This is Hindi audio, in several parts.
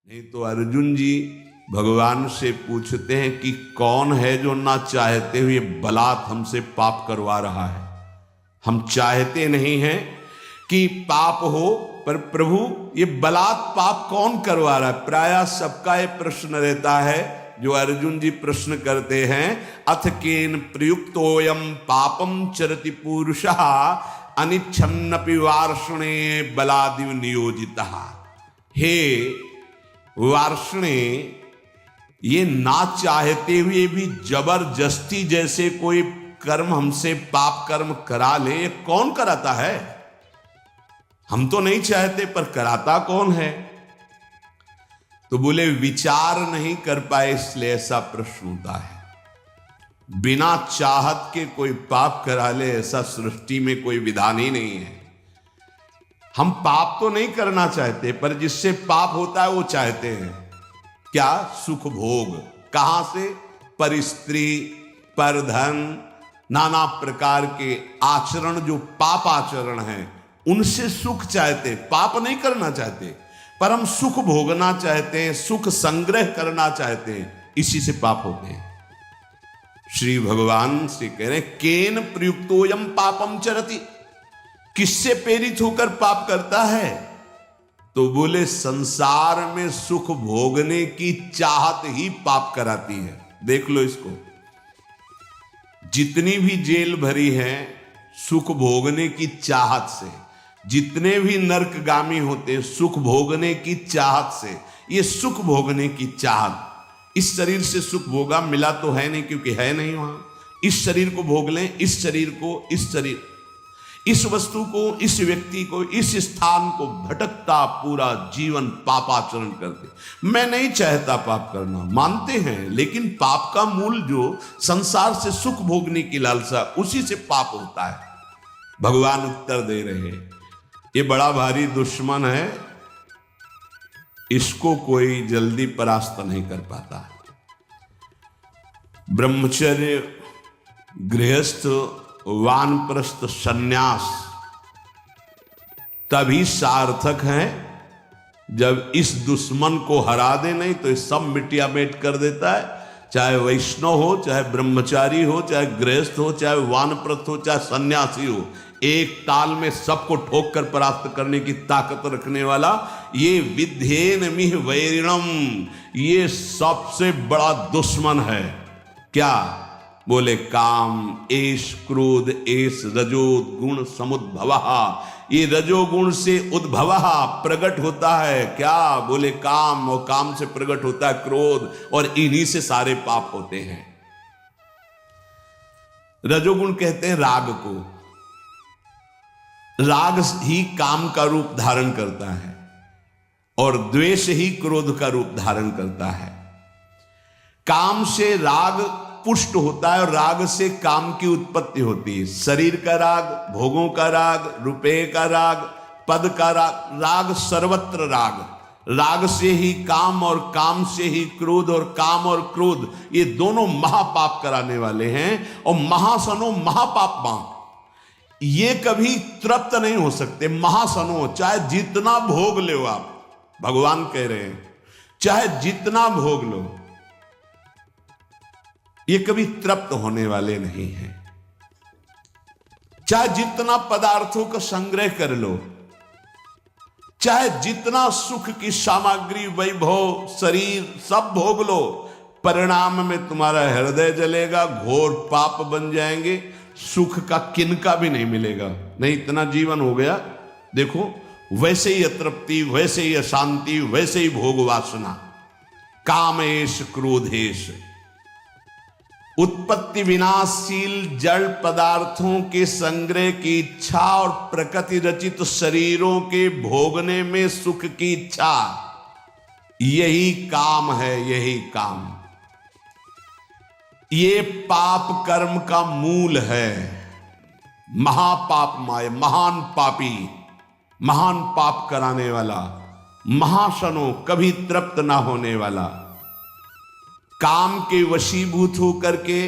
नहीं तो अर्जुन जी भगवान से पूछते हैं कि कौन है जो ना चाहते हुए बलात् हमसे पाप करवा रहा है। हम चाहते नहीं हैं कि पाप हो, पर प्रभु ये बलात् पाप कौन करवा रहा है। प्रायः सबका ये प्रश्न रहता है जो अर्जुन जी प्रश्न करते हैं, अथ केन प्रयुक्तोयम पापम चरति पुरुषः अनिच्छन्नपि वार्ष्णे बलादिव नियोजितः। हे वार्ष्णे, ये ना चाहते हुए भी जबरदस्ती जैसे कोई कर्म हमसे पाप कर्म करा ले, ये कौन कराता है। हम तो नहीं चाहते पर कराता कौन है। तो बोले विचार नहीं कर पाए इसलिए ऐसा प्रश्न होता है। बिना चाहत के कोई पाप करा ले ऐसा सृष्टि में कोई विधान ही नहीं है। हम पाप तो नहीं करना चाहते पर जिससे पाप होता है वो चाहते हैं। क्या? सुख भोग। कहां से? पर स्त्री, पर धन, नाना प्रकार के आचरण जो पाप आचरण हैं उनसे सुख चाहते, पाप नहीं करना चाहते पर हम सुख भोगना चाहते हैं, सुख संग्रह करना चाहते हैं, इसी से पाप होते हैं। श्री भगवान से कह रहे हैं केन प्रयुक्तोयम पापम चरति, किससे प्रेरित होकर पाप करता है। तो बोले संसार में सुख भोगने की चाहत ही पाप कराती है। देख लो इसको, जितनी भी जेल भरी है सुख भोगने की चाहत से, जितने भी नरकगामी होते सुख भोगने की चाहत से। ये सुख भोगने की चाहत, इस शरीर से सुख भोगा मिला तो है नहीं क्योंकि है नहीं वहां। इस शरीर को भोग लें, इस शरीर को, इस शरीर, इस वस्तु को, इस व्यक्ति को, इस स्थान को भटकता पूरा जीवन पापाचरण करते। मैं नहीं चाहता पाप करना, मानते हैं, लेकिन पाप का मूल जो संसार से सुख भोगने की लालसा, उसी से पाप होता है। भगवान उत्तर दे रहे हैं ये बड़ा भारी दुश्मन है, इसको कोई जल्दी परास्त नहीं कर पाता। ब्रह्मचर्य, गृहस्थ, वानप्रस्थ, सन्यास तभी सार्थक है जब इस दुश्मन को हरा दे, नहीं तो सब मिटिया मेट कर देता है। चाहे वैष्णव हो, चाहे ब्रह्मचारी हो, चाहे गृहस्थ हो, चाहे वानप्रस्थ हो, चाहे सन्यासी हो, एक ताल में सबको ठोक कर परास्त करने की ताकत रखने वाला ये विद्येन मिह वैरिणम, ये सबसे बड़ा दुश्मन है। क्या? बोले काम, एष क्रोध, एष रजो गुण समुद्भवः। ये रजोगुण से उद्भवः प्रकट होता है। क्या? बोले काम, और काम से प्रकट होता है क्रोध, और इन्हीं से सारे पाप होते हैं। रजोगुण कहते हैं राग को, राग ही काम का रूप धारण करता है और द्वेष ही क्रोध का रूप धारण करता है। काम से राग पुष्ट होता है और राग से काम की उत्पत्ति होती है। शरीर का राग, भोगों का राग, रुपये का राग, पद का राग, राग सर्वत्र राग। राग से ही काम और काम से ही क्रोध, और काम और क्रोध ये दोनों महापाप कराने वाले हैं। और महासनो महापापमा, ये कभी तृप्त नहीं हो सकते। महासनो, चाहे जितना भोग लो आप, भगवान कह रहे हैं चाहे जितना भोग लो, ये कभी तृप्त होने वाले नहीं हैं। चाहे जितना पदार्थों का संग्रह कर लो, चाहे जितना सुख की सामग्री, वैभव, शरीर सब भोग लो, परिणाम में तुम्हारा हृदय जलेगा, घोर पाप बन जाएंगे, सुख का किनका भी नहीं मिलेगा। नहीं, इतना जीवन हो गया, देखो वैसे ही अतृप्ति, वैसे ही अशांति, वैसे ही भोग वासना। कामेश क्रोधेश, उत्पत्ति विनाशशील जड़ पदार्थों के संग्रह की इच्छा और प्रकृति रचित शरीरों के भोगने में सुख की इच्छा, यही काम है, यही काम। ये पाप कर्म का मूल है। महापाप माय, महान पापी, महान पाप कराने वाला, महाशनो, कभी तृप्त ना होने वाला, काम के वशीभूत होकर के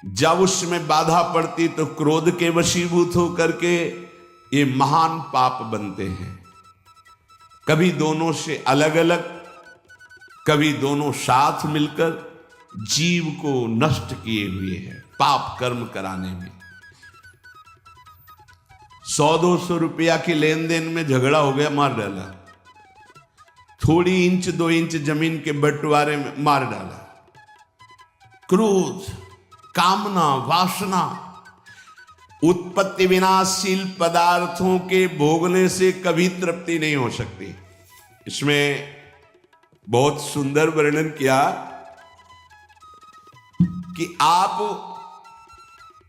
जब उसमें बाधा पड़ती तो क्रोध के वशीभूत होकर के ये महान पाप बनते हैं। कभी दोनों से अलग अलग, कभी दोनों साथ मिलकर जीव को नष्ट किए हुए हैं पाप कर्म कराने में। 100-200 रुपया के लेन देन में झगड़ा हो गया, मार डाला। थोड़ी इंच 2 इंच जमीन के बंटवारे में मार डाला। क्रोध, कामना, वासना, उत्पत्ति विनाशील पदार्थों के भोगने से कभी तृप्ति नहीं हो सकती। इसमें बहुत सुंदर वर्णन किया कि आप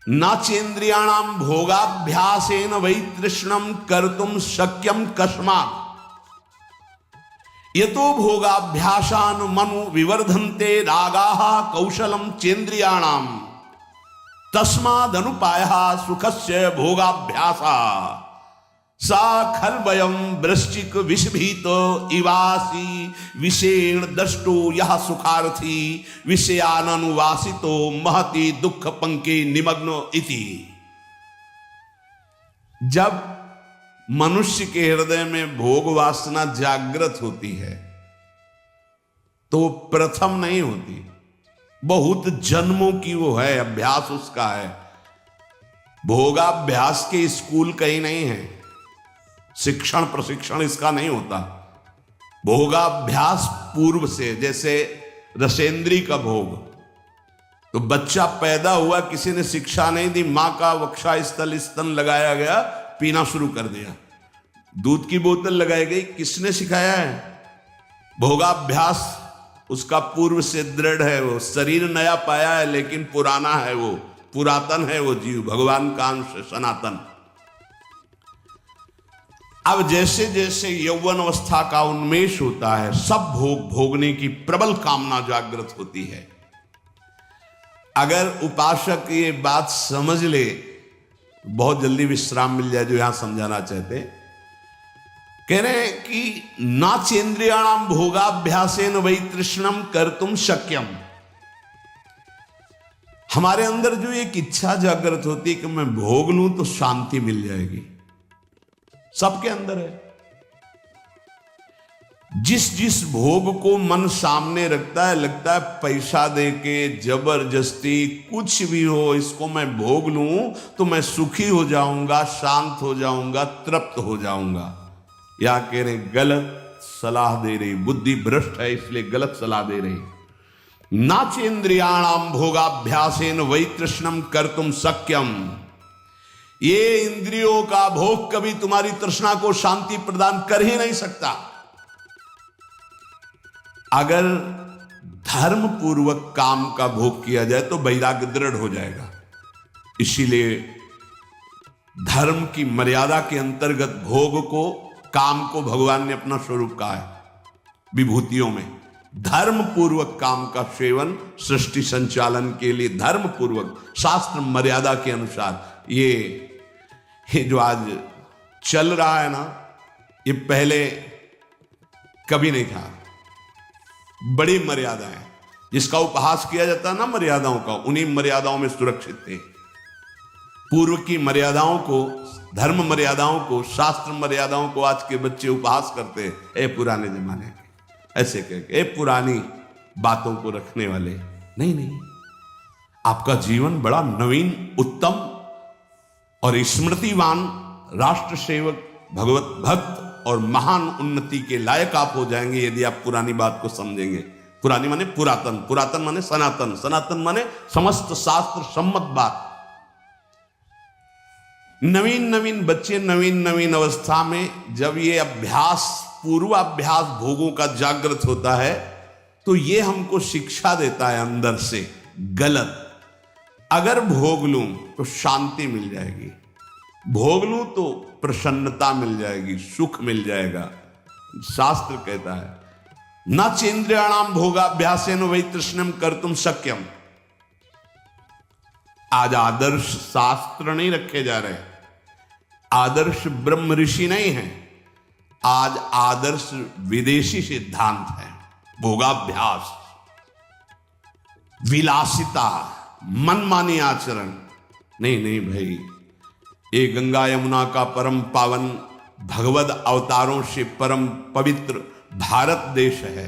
नाचेन्द्रियाणाम भोगाभ्यासेन वै तृष्णम कर्तुम शक्यम कस्मात् यतो भोगाभ्यासान मनु विवर्धन्ते रागाः कौशलम चेन्द्रियाणाम तस्मादनुपायः सुखस्य भोगाभ्यासा सा खलवयम वृश्चिक विषभीत इवासी विषेण दष्टो यह सुखार्थी विषयानुवासितो महति दुख पंके निमग्नो इति। जब मनुष्य के हृदय में भोग वासना जागृत होती है तो प्रथम नहीं होती, बहुत जन्मों की वो है, अभ्यास उसका है। भोगाभ्यास के स्कूल कहीं नहीं है, शिक्षण प्रशिक्षण इसका नहीं होता। भोगाभ्यास पूर्व से, जैसे रसेंद्री का भोग, तो बच्चा पैदा हुआ, किसी ने शिक्षा नहीं दी, मां का वक्षा स्थल स्तन लगाया गया, पीना शुरू कर दिया। दूध की बोतल लगाई गई, किसने सिखाया है? भोगाभ्यास उसका पूर्व से दृढ़ है। वो शरीर नया पाया है लेकिन पुराना है, वो पुरातन है, वो जीव भगवान का अंश सनातन। अब जैसे जैसे यौवन अवस्था का उन्मेष होता है, सब भोग भोगने की प्रबल कामना जागृत होती है। अगर उपासक ये बात समझ ले, बहुत जल्दी विश्राम मिल जाए। जो यहां समझाना चाहते, कह रहे हैं कि नाचेन्द्रियाणाम भोगाभ्यासेन वै तृष्णम कर्तुम शक्यम। हमारे अंदर जो एक इच्छा जागृत होती है कि मैं भोग लूं तो शांति मिल जाएगी, सबके अंदर है। जिस जिस भोग को मन सामने रखता है, लगता है पैसा देके जबरदस्ती कुछ भी हो, इसको मैं भोग लूं तो मैं सुखी हो जाऊंगा, शांत हो जाऊंगा, तृप्त हो जाऊंगा। या कह रहे गलत सलाह दे रही, बुद्धि भ्रष्ट है इसलिए गलत सलाह दे रही। नाचेन्द्रियाणाम भोगाभ्यासेन वै तृष्णम कर्तुम शक्यम। ये इंद्रियों का भोग कभी तुम्हारी तृष्णा को शांति प्रदान कर ही नहीं सकता। अगर धर्म पूर्वक काम का भोग किया जाए तो वैराग्य दृढ़ हो जाएगा। इसीलिए धर्म की मर्यादा के अंतर्गत भोग को, काम को भगवान ने अपना स्वरूप कहा है विभूतियों में। धर्म पूर्वक काम का सेवन सृष्टि संचालन के लिए धर्म पूर्वक, शास्त्र मर्यादा के अनुसार। ये जो आज चल रहा है ना, ये पहले कभी नहीं था। बड़ी मर्यादा है, जिसका उपहास किया जाता है ना मर्यादाओं का, उन्हीं मर्यादाओं में सुरक्षित थे। पूर्व की मर्यादाओं को, धर्म मर्यादाओं को, शास्त्र मर्यादाओं को आज के बच्चे उपहास करते हैं। ए पुराने जमाने के, ऐसे कहके, ए पुरानी बातों को रखने वाले। नहीं नहीं, आपका जीवन बड़ा नवीन, उत्तम और स्मृतिवान, राष्ट्र सेवक, भगवत भक्त और महान उन्नति के लायक आप हो जाएंगे यदि आप पुरानी बात को समझेंगे। पुरानी माने पुरातन, पुरातन माने सनातन, सनातन माने समस्त शास्त्र सम्मत बात। नवीन नवीन बच्चे नवीन नवीन अवस्था में जब ये अभ्यास, पूर्वाभ्यास भोगों का जागृत होता है तो ये हमको शिक्षा देता है अंदर से गलत। अगर भोग लूं तो शांति मिल जाएगी, भोग लूं तो प्रसन्नता मिल जाएगी, सुख मिल जाएगा। शास्त्र कहता है न चेन्द्रियाणाम भोगाभ्यासेन वै तृष्णम कर्तुम शक्यम। आज आदर्श शास्त्र नहीं रखे जा रहे, आदर्श ब्रह्म ऋषि नहीं है, आज आदर्श विदेशी सिद्धांत है। भोगाभ्यास, विलासिता, मनमानी आचरण। नहीं नहीं भाई, ये गंगा यमुना का परम पावन, भगवद अवतारों से परम पवित्र भारत देश है।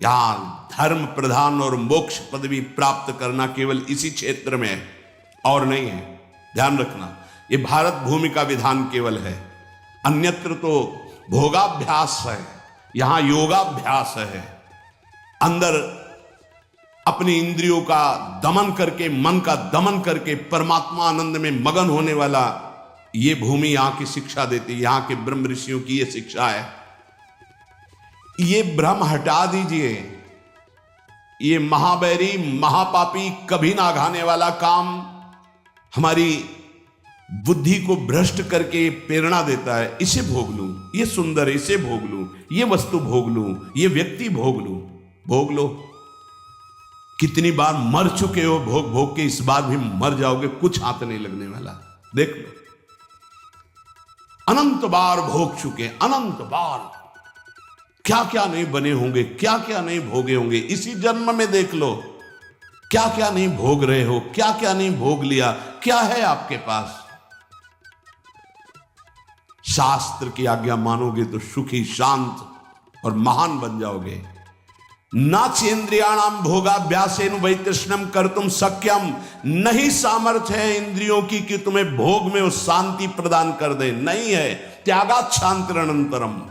यहां धर्म प्रधान और मोक्ष पदवी प्राप्त करना केवल इसी क्षेत्र में है और नहीं है। ध्यान रखना, ये भारत भूमि का विधान केवल है, अन्यत्र तो भोगाभ्यास है, यहां योगाभ्यास है। अंदर अपनी इंद्रियों का दमन करके, मन का दमन करके परमात्मा आनंद में मगन होने वाला ये भूमि यहां की शिक्षा देती है। यहां के ब्रह्म ऋषियों की ये शिक्षा है। ये भ्रम हटा दीजिए, ये महाबैरी महापापी कभी ना घाने वाला काम हमारी बुद्धि को भ्रष्ट करके प्रेरणा देता है। इसे भोग लूं, ये सुंदर है, इसे भोग लूं, ये वस्तु भोग लूं, ये व्यक्ति भोग लूं। भोग लो, कितनी बार मर चुके हो भोग भोग के, इस बार भी मर जाओगे, कुछ हाथ नहीं लगने वाला। देख लो, अनंत बार भोग चुके, अनंत बार क्या क्या नहीं बने होंगे, क्या क्या नहीं भोगे होंगे। इसी जन्म में देख लो क्या क्या नहीं भोग रहे हो, क्या क्या नहीं भोग लिया, क्या है आपके पास। शास्त्र की आज्ञा मानोगे तो सुखी, शांत और महान बन जाओगे। ना चेन्द्रियाणाम भोगाभ्यासेन वै तृष्णम कर्तुम शक्यम, नहीं सामर्थ्य है इंद्रियों की कि तुम्हें भोग में वो शांति प्रदान कर दे, नहीं है। त्यागाच्छांतरनंतरम,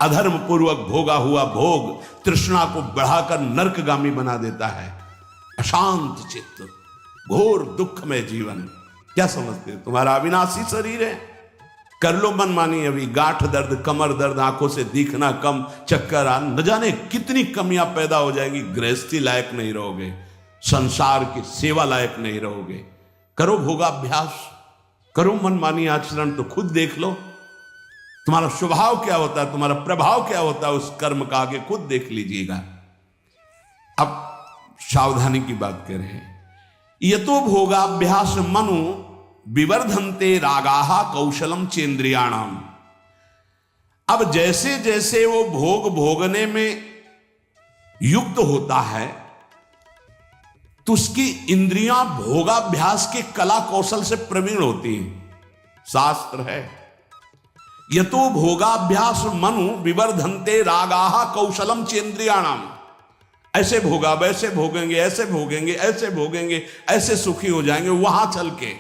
अधर्म पूर्वक भोगा हुआ भोग तृष्णा को बढ़ाकर नरकगामी बना देता है। अशांत चित्त, घोर दुखमय जीवन। क्या समझते हो, तुम्हारा अविनाशी शरीर है, कर लो मनमानी। अभी गांठ दर्द, कमर दर्द, आंखों से दिखना कम, चक्कर आ, न जाने कितनी कमियां पैदा हो जाएंगी। गृहस्थी लायक नहीं रहोगे, संसार की सेवा लायक नहीं रहोगे। करो भोगाभ्यास, करो मनमानी आचरण, तो खुद देख लो तुम्हारा स्वभाव क्या होता है, तुम्हारा प्रभाव क्या होता है उस कर्म का, आगे खुद देख लीजिएगा। अब सावधानी की बात कर रहे हैं। यतो भोगाभ्यास मनु विवर्धन्ते रागाहा कौशलम चेन्द्रियाणाम। अब जैसे जैसे वो भोग भोगने में युक्त होता है तो उसकी इंद्रियां भोगाभ्यास के कला कौशल से प्रवीण होती हैं। शास्त्र है, यतो भोगाभ्यास मनु विवर्धन्ते रागाहा कौशलम चेन्द्रियाणाम। ऐसे भोगा, वैसे भोगेंगे, ऐसे भोगेंगे, ऐसे भोगेंगे, ऐसे सुखी हो जाएंगे। वहां चल के